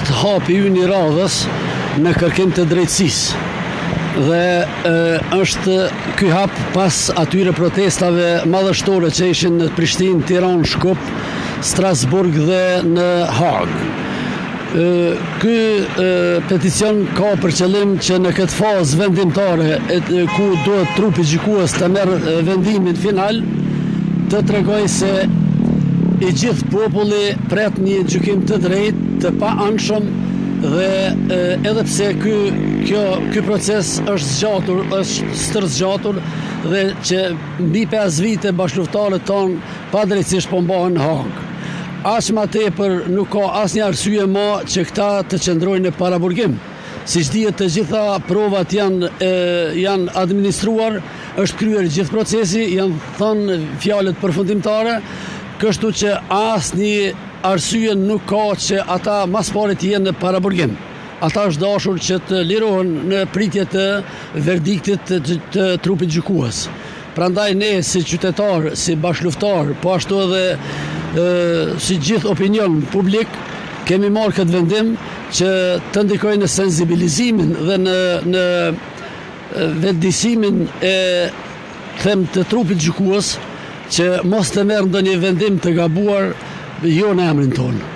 është hapi ynë i radhës në kërkim të drejtësisë. Dhe është ky hap pas atyre protestave madhështore që ishin në Prishtinë, Tiranë, Shkup, Strasburg dhe në Hagë. Ky peticion ka për qëllim që në këtë fazë vendimtare ku duhet trupi gjykues të merr vendimin final, të tregoj se i gjithë populli pret një gjykim të drejtë, të paanshëm, dhe edhe pse ky proces është zgjatur, është stërzgjatur dhe që mbi 5 vite bashkëluftëtarët tonë padrejtisht po mbahen në Hagë. Aq më tepër nuk ka asnjë arsye më që këta të qëndrojnë në paraburgim. Siç dihet, të gjitha provat janë administruar, është kryer gjithë procesi, janë thënë fjalët përfundimtare, kështu që asnjë arsye nuk ka që ata mas pari të jenë në paraburgim. Ata është dashur që të lirohen në pritje të verdiktit të trupit gjykues. Prandaj ne si qytetar, si bashkëluftëtar, po ashtu edhe si gjithë opinion publik, kemi marrë këtë vendim që të ndikojë në sensibilizimin dhe në vetëdijsimin të trupit gjykues, që mos të merr ndonjë vendim të gabuar jo në emrin tonë.